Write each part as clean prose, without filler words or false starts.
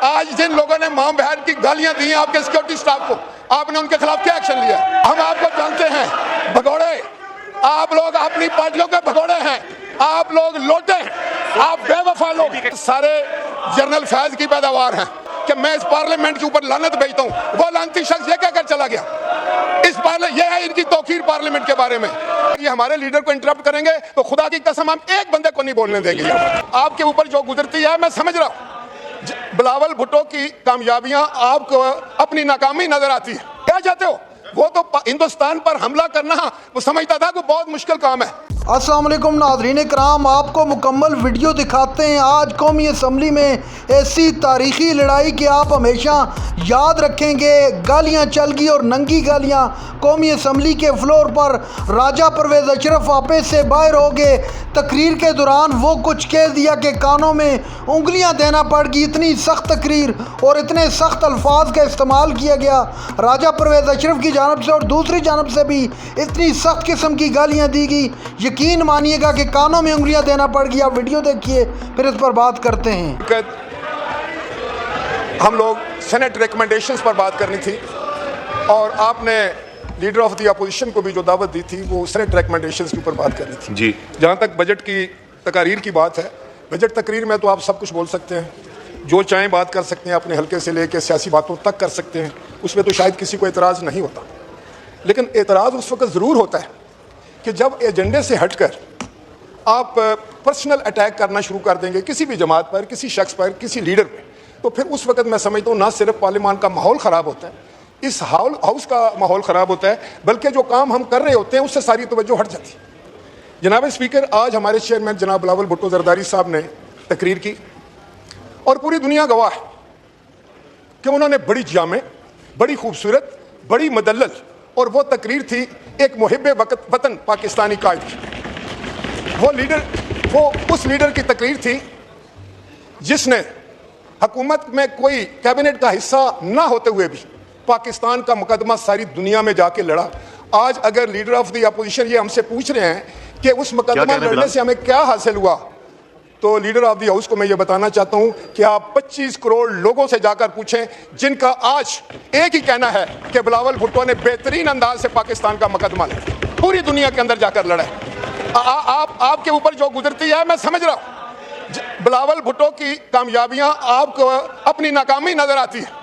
آج جن لوگوں نے ماں بہن کی گالیاں دی ہیں آپ کے سیکورٹی سٹاف کو، آپ نے ان کے خلاف کیا ایکشن لیا؟ ہم آپ کو جانتے ہیں بھگوڑے، آپ لوگ اپنی پارٹیوں کے بھگوڑے ہیں، آپ لوگ لوٹے ہیں، آپ بے وفا لوگ سارے جنرل فیض کی پیداوار ہیں کہ میں اس پارلیمنٹ کے اوپر لعنت بھیجتا ہوں۔ وہ لعنتی شخص یہ کہہ کر چلا گیا، یہ ہے ان کی توقیر پارلیمنٹ کے بارے میں۔ یہ ہمارے لیڈر کو انٹرپٹ کریں گے تو خدا کی قسم ہم ایک بندے کو نہیں بولنے دیں گے۔ آپ کے اوپر جو گزرتی ہے میں سمجھ رہا ہوں، بلاول بھٹو کی کامیابیاں آپ کو اپنی ناکامی نظر آتی ہے، کیا چاہتے ہو؟ وہ تو ہندوستان پر حملہ کرنا وہ سمجھتا تھا کہ بہت مشکل کام ہے۔ السلام علیکم ناظرین کرام، آپ کو مکمل ویڈیو دکھاتے ہیں آج قومی اسمبلی میں ایسی تاریخی لڑائی کہ آپ ہمیشہ یاد رکھیں گے۔ گالیاں چل گئی اور ننگی گالیاں قومی اسمبلی کے فلور پر۔ راجہ پرویز اشرف آپے سے باہر ہو گئے۔ تقریر کے دوران وہ کچھ کہہ دیا کہ کانوں میں انگلیاں دینا پڑ گئی۔ اتنی سخت تقریر اور اتنے سخت الفاظ کا استعمال کیا گیا راجہ پرویز اشرف کی جانب سے، اور دوسری جانب سے بھی اتنی سخت قسم کی گالیاں دی گئی، یقین مانیے گا کہ کانوں میں انگلیاں دینا پڑ گیا۔ ویڈیو دیکھیے پھر اس پر بات کرتے ہیں۔ ہم لوگ سینٹ ریکمنڈیشنز پر بات کرنی تھی اور آپ نے لیڈر آف دی اپوزیشن کو بھی جو دعوت دی تھی وہ سینٹ ریکمنڈیشنز کے اوپر بات کرنی تھی۔ جی، جہاں تک بجٹ کی تقاریر کی بات ہے، بجٹ تقریر میں تو آپ سب کچھ بول سکتے ہیں، جو چاہیں بات کر سکتے ہیں، اپنے حلقے سے لے کے سیاسی باتوں تک کر سکتے ہیں، اس میں تو شاید کسی کو اعتراض نہیں ہوتا۔ لیکن اعتراض اس وقت ضرور ہوتا ہے کہ جب ایجنڈے سے ہٹ کر آپ پرسنل اٹیک کرنا شروع کر دیں گے کسی بھی جماعت پر، کسی شخص پر، کسی لیڈر پر، تو پھر اس وقت میں سمجھتا ہوں نہ صرف پارلیمان کا ماحول خراب ہوتا ہے، اس ہاؤس کا ماحول خراب ہوتا ہے، بلکہ جو کام ہم کر رہے ہوتے ہیں اس سے ساری توجہ ہٹ جاتی ہے۔ جناب اسپیکر، آج ہمارے چیئرمین جناب بلاول بھٹو زرداری صاحب نے تقریر کی اور پوری دنیا گواہ ہے کہ انہوں نے بڑی جامع، بڑی خوبصورت، بڑی مدلل، اور وہ تقریر تھی ایک محب وطن پاکستانی قائد کی۔ وہ اس لیڈر کی تقریر تھی جس نے حکومت میں کوئی کیبنٹ کا حصہ نہ ہوتے ہوئے بھی پاکستان کا مقدمہ ساری دنیا میں جا کے لڑا۔ آج اگر لیڈر آف دی اپوزیشن یہ ہم سے پوچھ رہے ہیں کہ اس مقدمہ لڑنے سے ہمیں کیا حاصل ہوا، تو لیڈر آف دی ہاؤس کو میں یہ بتانا چاہتا ہوں کہ آپ 25 کروڑ لوگوں سے جا کر پوچھیں جن کا آج ایک ہی کہنا ہے کہ بلاول بھٹو نے بہترین انداز سے پاکستان کا مقدمہ لڑا، پوری دنیا کے اندر جا کر لڑا ہے۔ آپ کے اوپر جو گزرتی ہے میں سمجھ رہا ہوں، بلاول بھٹو کی کامیابیاں آپ کو اپنی ناکامی نظر آتی ہے۔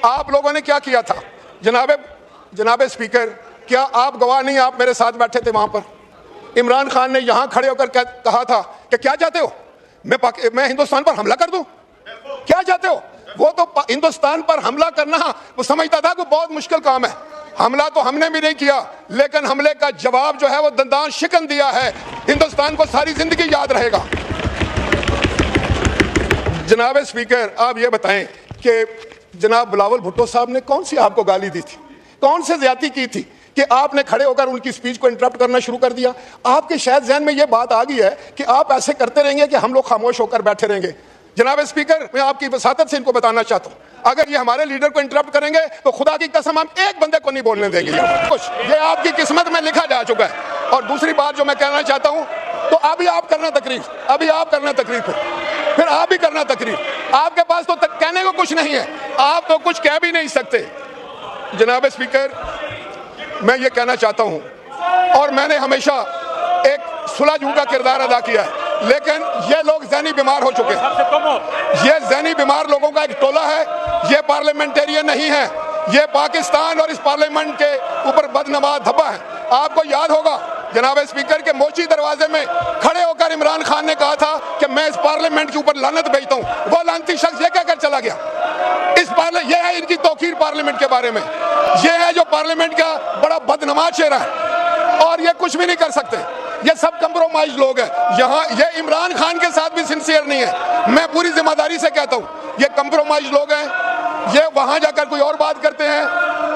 آپ لوگوں نے کیا کیا تھا؟ جناب اسپیکر، کیا آپ گواہ نہیں؟ آپ میرے ساتھ بیٹھے تھے وہاں پر۔ عمران خان نے یہاں کھڑے ہو کر کہا تھا کہ کیا چاہتے ہو میں ہندوستان پر حملہ کر دوں؟ کیا چاہتے ہو؟ وہ تو ہندوستان پر حملہ کرنا وہ سمجھتا تھا کہ بہت مشکل کام ہے۔ حملہ تو ہم نے بھی نہیں کیا، لیکن حملے کا جواب جو ہے وہ دندان شکن دیا ہے، ہندوستان کو ساری زندگی یاد رہے گا۔ جناب اسپیکر، آپ یہ بتائیں کہ جناب بلاول بھٹو صاحب نے کون سی آپ کو گالی دی تھی، کون سے زیادتی کی تھی کہ آپ نے کھڑے ہو کر ان کی سپیچ کو انٹرپٹ کرنا شروع کر دیا؟ آپ کے شاید ذہن میں یہ بات آ گئی ہے کہ آپ ایسے کرتے رہیں گے کہ ہم لوگ خاموش ہو کر بیٹھے رہیں گے۔ جناب اسپیکر، میں آپ کی وساطت سے ان کو بتانا چاہتا ہوں، اگر یہ ہمارے لیڈر کو انٹرپٹ کریں گے تو خدا کی قسم ہم ایک بندے کو نہیں بولنے دیں گے۔ یہ آپ کی قسمت میں لکھا جا چکا ہے۔ اور دوسری بات جو میں کہنا چاہتا ہوں، تو ابھی آپ کرنا تقریر، پھر آپ بھی کرنا تقریر۔ آپ کے پاس تو کہنے کو کچھ نہیں ہے، آپ تو کچھ کہہ بھی نہیں سکتے۔ جناب اسپیکر، میں یہ کہنا چاہتا ہوں، اور میں نے ہمیشہ ایک سلجھو کا کردار ادا کیا ہے، لیکن یہ لوگ ذہنی بیمار ہو چکے ہیں۔ یہ ذہنی بیمار لوگوں کا ایک ٹولہ ہے، یہ پارلیمنٹیرین نہیں ہے، یہ پاکستان اور اس پارلیمنٹ کے اوپر بدنما دھبا ہے۔ آپ کو یاد ہوگا جناب اسپیکر کے موچی دروازے میں کھڑے ہو کر عمران خان نے کہا تھا کہ میں اس پارلیمنٹ کے اوپر لعنت بھیجتا ہوں۔ وہ لعنتی شخص یہ کہہ کر چلا گیا۔ یہ ہے ان کی توقیر پارلیمنٹ کے بارے میں، یہ ہے جو پارلیمنٹ کا بڑا بدنما چہرہ ہے، اور یہ کچھ بھی نہیں کر سکتے۔ یہ سب کمپرومائز لوگ ہیں یہاں، یہ عمران خان کے ساتھ بھی سنسیئر نہیں ہے، میں پوری ذمہ داری سے کہتا ہوں، یہ کمپرومائز لوگ ہیں۔ یہ وہاں جا کر کوئی اور بات کرتے ہیں،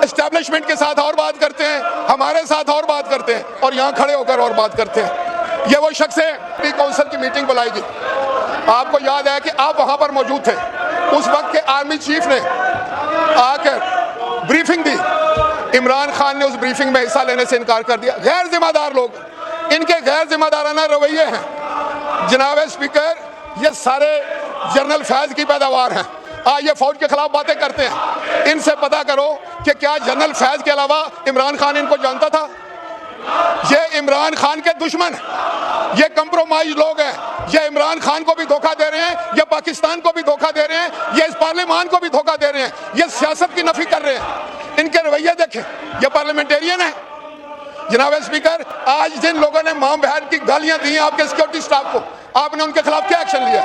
اسٹیبلشمنٹ کے ساتھ اور بات کرتے ہیں، ہمارے ساتھ اور بات کرتے ہیں، اور یہاں کھڑے ہو کر اور بات کرتے ہیں۔ یہ وہ شخص ہے کونسل کی میٹنگ بلائی گئی، آپ کو یاد ہے کہ آپ وہاں پر موجود تھے، اس وقت کے آرمی چیف نے آ کر بریفنگ دی، عمران خان نے اس بریفنگ میں حصہ لینے سے انکار کر دیا۔ غیر ذمہ دار لوگ، ان کے غیر ذمہ دارانہ رویے ہیں۔ جناب اسپیکر، یہ سارے جنرل فیض کی پیداوار ہیں، آج یہ فوج کے خلاف باتیں کرتے ہیں. ان سے پتا کرو کہ کیا جنرل فیض کے علاوہ عمران خان ان کو جانتا تھا؟ یہ عمران خان کے دشمن، یہ کمپرومائز لوگ ہیں. یہ عمران خان کو بھی دھوکہ دے رہے ہیں، یہ پاکستان کو بھی دھوکہ دے رہے ہیں، یہ اس پارلیمان کو بھی دھوکہ دے رہے ہیں، یہ سیاست کی نفی کر رہے ہیں. ان کے رویے دیکھیں، یہ پارلیمنٹیرین ہیں. جناب اسپیکر، آج جن لوگوں نے ماں بہن کی گالیاں دی ہیں آپ کے سیکورٹی سٹاف کو، آپ نے ان کے خلاف کیا ایکشن لیا؟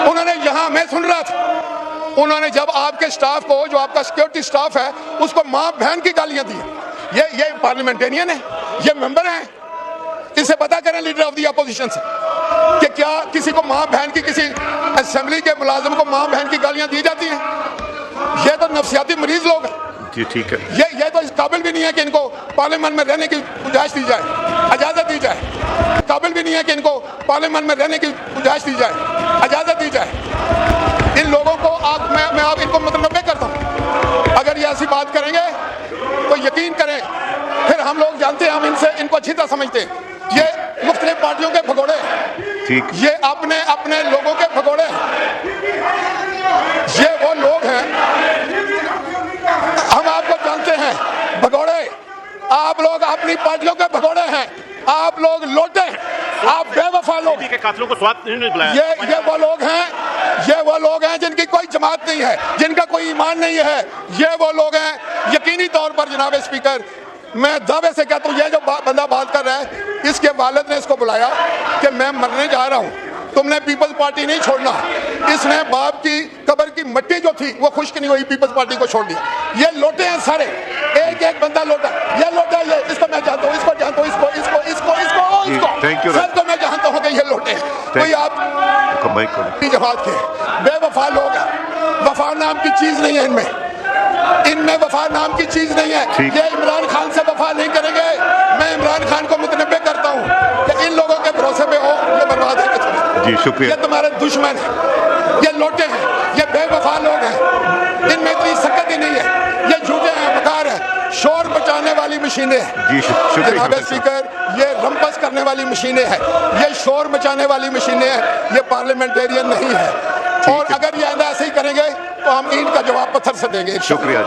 انہوں نے یہاں، میں سن رہا تھا، انہوں نے جب آپ کے سٹاف کو، جو آپ کا سیکورٹی سٹاف ہے، اس کو ماں بہن کی گالیاں دی. یہ پارلیمنٹیرین ہیں، یہ ممبر ہیں. اس سے پتا کریں لیڈر آف دی اپوزیشن سے کہ کیا کسی کو ماں بہن کی، کسی اسمبلی کے ملازم کو ماں بہن کی گالیاں دی جاتی ہیں؟ یہ تو نفسیاتی مریض لوگ ہیں. جی ٹھیک ہے. یہ تو اس قابل بھی نہیں ہے کہ ان کو پارلیمنٹ میں رہنے کی گنجائش دی جائے، اجازت دی جائے. قابل بھی نہیں ہے کہ ان کو پارلیمنٹ میں رہنے کی گنجائش دی جائے، اجازت دی جائے. ان لوگوں کو میں آپ ان کو متنبع کرتا ہوں. اگر یہ ایسی بات کریں گے تو یقین کریں، پھر ہم لوگ جانتے ہیں، ہم ان کو اچھی طرح سمجھتے ہیں. یہ مختلف پارٹیوں کے بھگوڑے ہیں، یہ اپنے لوگوں کے بھگوڑے ہیں. یہ وہ لوگ ہیں، ہم آپ کو جانتے ہیں، بھگوڑے. آپ لوگ اپنی پارٹیوں کے بھگوڑے ہیں، آپ لوگ لوٹے ہیں، آپ بے وفا لوگ. قاتلوں کو سواد نہیں بلایا. یہ وہ لوگ ہیں جن کی کوئی جماعت نہیں ہے، جن کا کوئی ایمان نہیں ہے. یہ وہ لوگ ہیں یقینی طور پر. جناب اسپیکر، میں دعوے سے کہتا ہوں، یہ جو بندہ بات کر رہا ہے، اس کے والد نے اس کو بلایا کہ میں مرنے جا رہا ہوں، تم نے پیپلز پارٹی نہیں چھوڑنا. اس نے باپ کی قبر کی مٹی جو تھی وہ خشک نہیں ہوئی، پیپلز پارٹی کو چھوڑ دیا. یہ لوٹے ہیں سارے، ایک بندہ لوٹا. یہ لوٹا، یہ اس کو میں جانتا ہوں، اس کو جانتا ہوں، اس کو سب کو میں جانتا ہوں کہ یہ لوٹے ہیں. کوئی آپ جماعت کے بے وفا لوگ ہیں. وفا نام کی چیز نہیں ہے ان میں وفا نام کی چیز نہیں ہے. یہ عمران خان سے وفا نہیں کریں گے. میں عمران خان کو متنبع کرتا ہوں کہ ان لوگوں کے بھروسے پہ ہو، یہ برباد ہے. جی شکریہ. یہ تمہارے دشمن ہیں، یہ لوٹے ہیں، یہ بے وفا لوگ ہیں. ان میں اتنی سکت ہی نہیں ہے. یہ جھوٹے ہیں، مکار ہیں، شور بچانے والی مشینیں ہیں. جی شکریہ. جناب اسپیکر، یہ رمپس کرنے والی مشینیں ہیں، یہ شور مچانے والی مشینیں ہیں. یہ پارلیمنٹیرین نہیں ہے. اور اگر یہ آئندہ ایسے ہی کریں گے تو ہم اینٹ کا جواب پتھر سے دیں گے. شکریہ.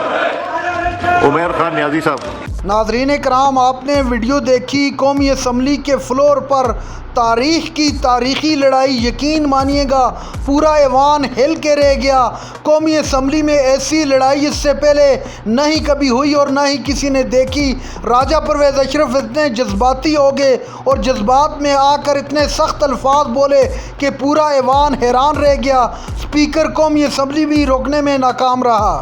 عمیر خان نیازی صاحب. ناظرین کرام، آپ نے ویڈیو دیکھی. قومی اسمبلی کے فلور پر تاریخ کی تاریخی لڑائی. یقین مانیے گا پورا ایوان ہل کے رہ گیا. قومی اسمبلی میں ایسی لڑائی اس سے پہلے نہیں کبھی ہوئی اور نہ ہی کسی نے دیکھی. راجہ پرویز اشرف اتنے جذباتی ہو گئے اور جذبات میں آ کر اتنے سخت الفاظ بولے کہ پورا ایوان حیران رہ گیا. اسپیکر قومی اسمبلی بھی روکنے میں ناکام رہا.